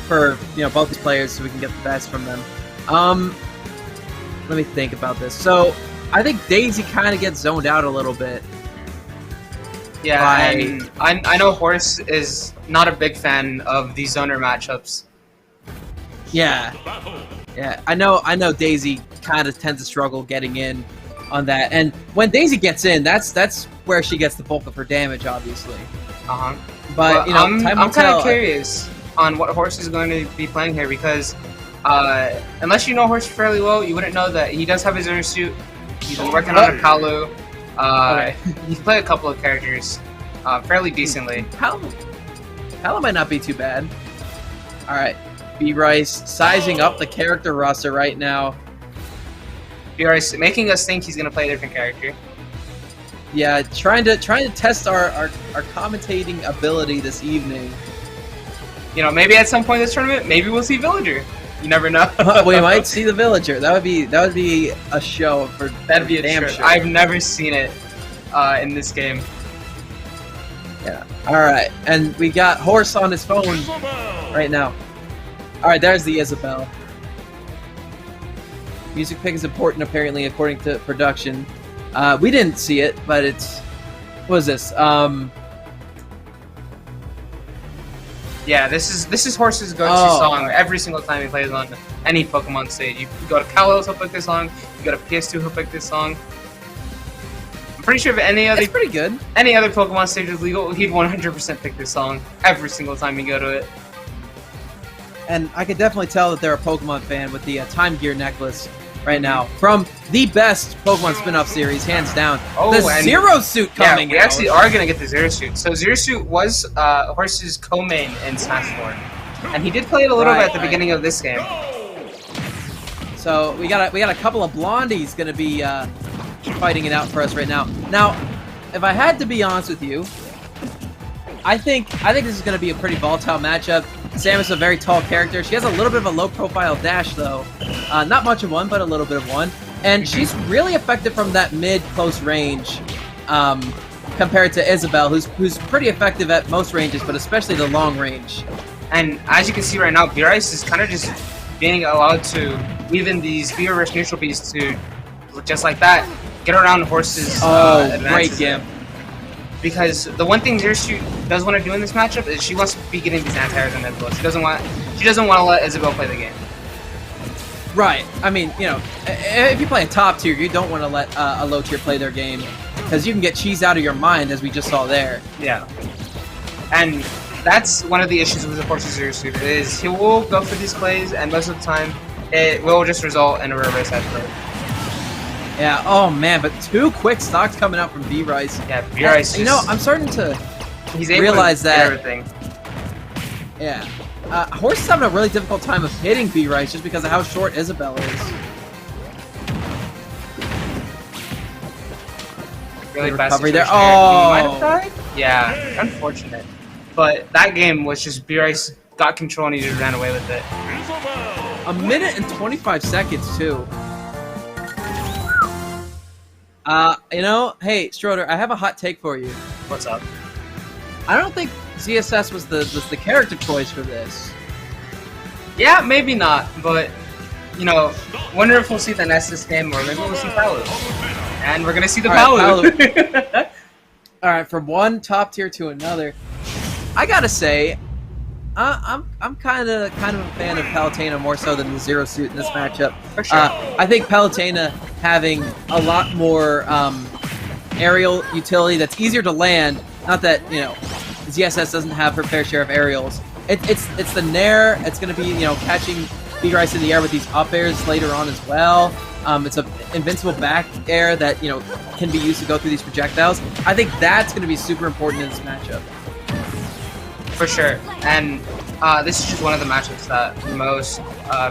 for both these players, so we can get the best from them. Let me think about this. So I think Daisy kind of gets zoned out a little bit. Yeah, and I know Horse is not a big fan of these zoner matchups. Yeah, I know Daisy kind of tends to struggle getting in on that, and when Daisy gets in, that's where she gets the bulk of her damage, obviously. But well, I'm kind of curious on what Horse is going to be playing here, because unless you know Horse fairly well, you wouldn't know that he does have his Zero suit. He's been working on a Palu. Okay. He's played a couple of characters fairly decently. Palu might not be too bad. All right, B-Rice sizing up the character roster right now. B-Rice making us think he's going to play a different character. Yeah, trying to test our commentating ability this evening. Maybe at some point in this tournament, maybe we'll see Villager. You never know. We might see the Villager. That would be a show for that'd be a damn show. sure. I've never seen it in this game. Yeah. All right, and we got Horse on his phone right now. All right, there's the Isabelle. Music pick is important, apparently, according to production. We didn't see it, but it's what is this? Yeah, this is Horse's go-to song every single time he plays on any Pokemon stage. You go to Kalos, he'll pick this song. You go to PS2, he'll pick this song. I'm pretty sure if It's pretty good. Any other Pokemon stage is legal, he'd 100% pick this song every single time you go to it. And I can definitely tell that they're a Pokemon fan with the Time Gear necklace right now from the best Pokemon spin-off series, hands down. The Zero Suit coming out. We actually are going to get the Zero Suit. So Zero Suit was Horse's co-main in Smash 4. And he did play it a little bit at the beginning of this game. So we got a couple of blondies going to be fighting it out for us right now. Now, if I had to be honest with you, I think this is going to be a pretty volatile matchup. Samus is a very tall character. She has a little bit of a low-profile dash, though. Not much of one, but a little bit of one. And she's really effective from that mid-close range compared to Isabelle, who's pretty effective at most ranges, but especially the long range. And as you can see right now, B-Rice is kind of just being allowed to weave in these B-Reverse neutral beats to, just like that, get around Horse's great game. Because the one thing Zero Suit does want to do in this matchup is she wants to be getting these anti-airs on Isabelle. She doesn't want to let Isabelle play the game. Right. I mean, if you play a top tier, you don't want to let a low tier play their game, because you can get cheesed out of your mind, as we just saw there. Yeah. And that's one of the issues with the Horse's Zero Suit, is he will go for these plays, and most of the time it will just result in a reverse edge play. Yeah, oh man, but two quick stocks coming out from B-Rice. Yeah, B-Rice. I'm starting to he's able realize to that everything. Yeah. Horse is having a really difficult time of hitting B-Rice just because of how short Isabelle is. Really bad recovery there. He Oh! might have died? Yeah, unfortunate. But that game was just B-Rice got control and he just ran away with it. A minute and 25 seconds, too. Hey, Stroder, I have a hot take for you. What's up? I don't think ZSS was the character choice for this. Yeah, maybe not, but wonder if we'll see the Nessus game, or maybe we'll see Palu. And we're gonna see the Palu. Alright, from one top tier to another. I gotta say, I'm kind of a fan of Palutena more so than the Zero Suit in this matchup. For sure. I think Palutena having a lot more aerial utility that's easier to land. Not that ZSS doesn't have her fair share of aerials. It's the Nair. It's going to be catching B-Rice in the air with these up airs later on as well. It's an invincible back air that can be used to go through these projectiles. I think that's going to be super important in this matchup. For sure, and this is just one of the matchups that most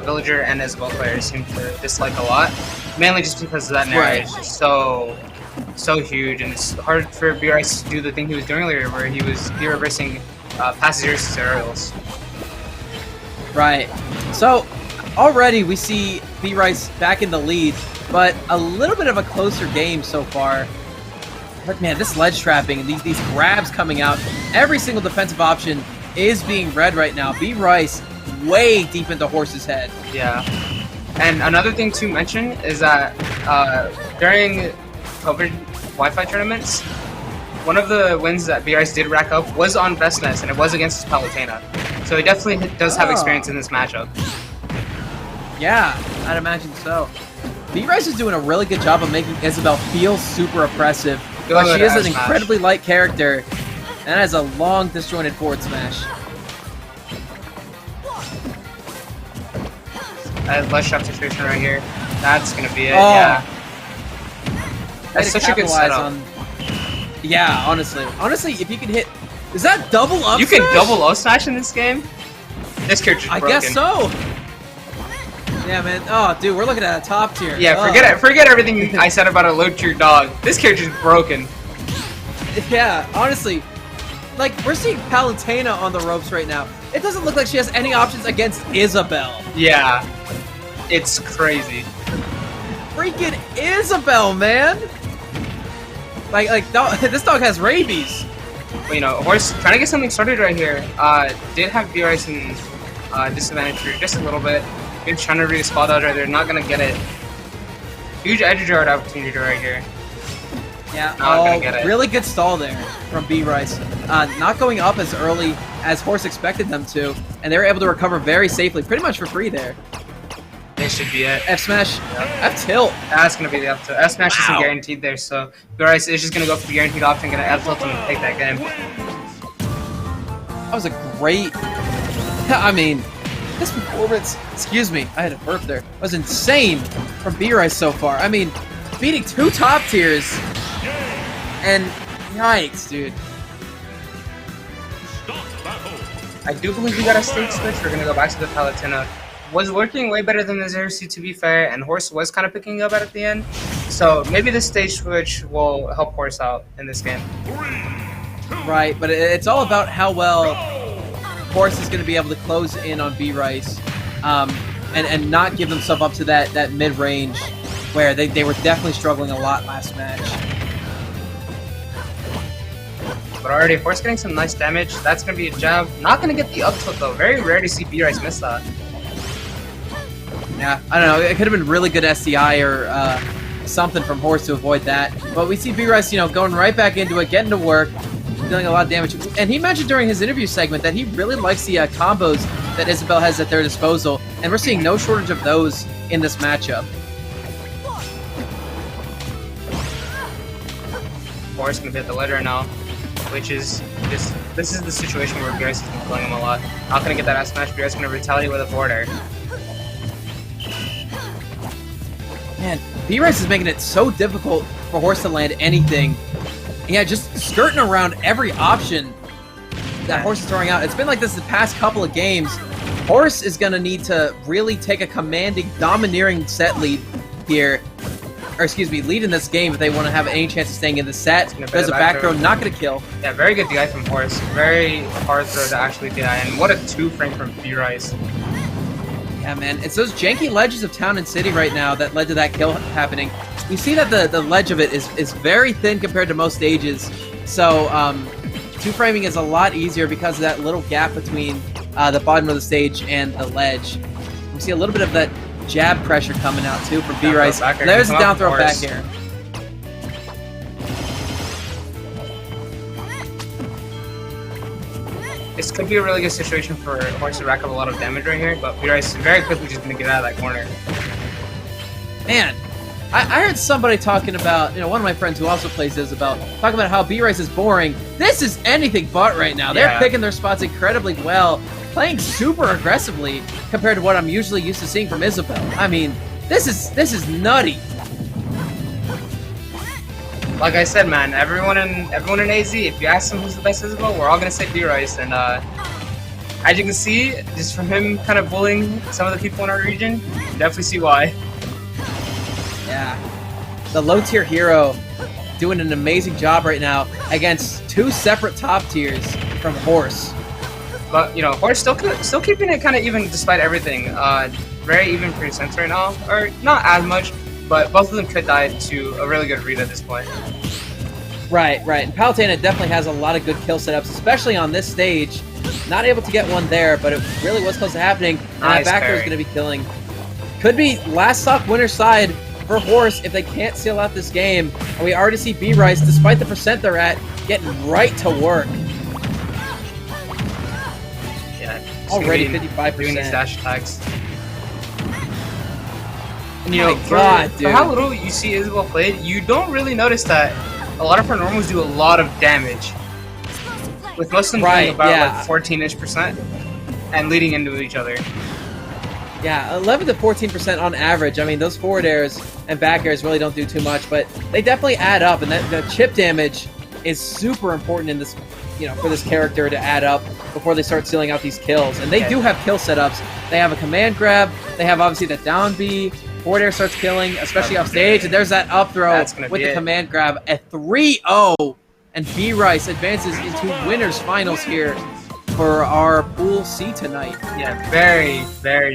Villager and Isabelle players seem to dislike a lot, mainly just because that Nair is just so huge, and it's hard for B-Rice to do the thing he was doing earlier, where he was reversing past Zeus' aerials. Right. So already we see B-Rice back in the lead, but a little bit of a closer game so far. But man, this ledge trapping and these grabs coming out, every single defensive option is being read right now. B Rice way deep into Horse's head. Yeah. And another thing to mention is that during COVID Wi-Fi tournaments, one of the wins that B Rice did rack up was on Best Nest, and it was against Palutena. So he definitely does have experience in this matchup. Yeah, I'd imagine so. B Rice is doing a really good job of making Isabelle feel super oppressive, but she is an incredibly light character and has a long disjointed forward smash. Let's shove situation right here. That's gonna be it. Yeah. That's such a good setup. Yeah, honestly, if you could hit, is that double up? You can double up smash in this game. This character's broken. I guess so. Yeah, man. Oh, dude, we're looking at a top tier. Yeah, forget everything I said about a low tier dog. This character's broken. Yeah, honestly, like we're seeing Palutena on the ropes right now. It doesn't look like she has any options against Isabelle. Yeah, it's crazy. Freaking Isabelle, man! Like this dog has rabies. But, you know, Horse trying to get something started right here. Did have B Rice in disadvantage for just a little bit. He's trying to read a spot out right there, not gonna get it. Huge edge guard opportunity right here. Yeah, not gonna get it. Really good stall there from B Rice. Not going up as early as Horse expected them to, and they were able to recover very safely, pretty much for free there. This should be it. F smash, yep. F tilt. That's gonna be the F tilt. F smash isn't guaranteed there, so B Rice is just gonna go for the guaranteed option, gonna F tilt and take that game. That was a great. I mean, this performance. Excuse me, I had a burp there. Was insane from B Rice so far. I mean, beating 2 top tiers, and yikes, dude. I do believe we got a stage switch. We're gonna go back to the Palutena. Was working way better than the Zero-C, to be fair, and Horse was kind of picking up at the end. So maybe the stage switch will help Horse out in this game. Right, but it's all about how well Horse is going to be able to close in on B Rice, and not give themselves up to that mid range where they were definitely struggling a lot last match. But already Horse getting some nice damage. That's going to be a jab. Not going to get the up tilt though. Very rare to see B Rice miss that. Yeah, I don't know. It could have been really good SDI or something from Horse to avoid that. But we see B Rice, you know, going right back into it, getting to work, dealing a lot of damage. And he mentioned during his interview segment that he really likes the combos that Isabelle has at their disposal, and we're seeing no shortage of those in this matchup. Horse gonna be at the ledger now, which is just this is the situation where B Rice has been killing him a lot. Not gonna get that ass smash. B Rice gonna retaliate with a forward air. Man, B Rice is making it so difficult for Horse to land anything. Yeah, just skirting around every option that Horse is throwing out. It's been like this the past couple of games. Horse is going to need to really take a commanding, domineering set lead here. Or excuse me, lead in this game if they want to have any chance of staying in the set. There's a back throw, not going to kill. Yeah, very good DI from Horse. Very hard throw to actually DI. And what a 2-frame from B Rice. Yeah, man, it's those janky ledges of Town and City right now that led to that kill happening. You see that the ledge of it is very thin compared to most stages, so 2-framing is a lot easier because of that little gap between the bottom of the stage and the ledge. We see a little bit of that jab pressure coming out too from B Rice. There's a down throw back air. This could be a really good situation for Horse to rack up a lot of damage right here, but B Rice is very quickly just going to get out of that corner. Man, I heard somebody talking about, you know, one of my friends who also plays Isabelle, talking about how B Rice is boring. This is anything but right now. They're picking their spots incredibly well, playing super aggressively compared to what I'm usually used to seeing from Isabelle. I mean, this is nutty. Like I said, man, everyone in AZ, if you ask them who's the best Isabelle, we're all gonna say B Rice. And as you can see, just from him kind of bullying some of the people in our region, you definitely see why. Yeah, the low tier hero doing an amazing job right now against 2 separate top tiers from Horse. But you know, Horse still keeping it kind of even despite everything. Very even percents right now, or not as much. But both of them could die to a really good read at this point. Right. And Palutena definitely has a lot of good kill setups, especially on this stage. Not able to get one there, but it really was close to happening. And that Nice back throw is parry. going to be killing. Could be last stock winner's side for Horse if they can't seal out this game. And we already see B-Rice, despite the percent they're at, getting right to work. Yeah. Already Doing 55%. these dash attacks. And Oh my God, for dude. how little you see Isabelle played, you don't really notice that a lot of her normals do a lot of damage. With most of them Right, doing about yeah. like 14-ish% and leading into each other. Yeah, 11 to 14% on average. I mean, those forward airs and back airs really don't do too much, but they definitely add up, and that the chip damage is super important in this, you know, for this character to add up before they start sealing out these kills. And they do have kill setups. They have a command grab. They have obviously the down B. Forward air starts killing, especially off stage, and there's that up throw with the command grab. A 3-0, and B-Rice advances into winners finals here for our Pool C tonight. Yeah, very, very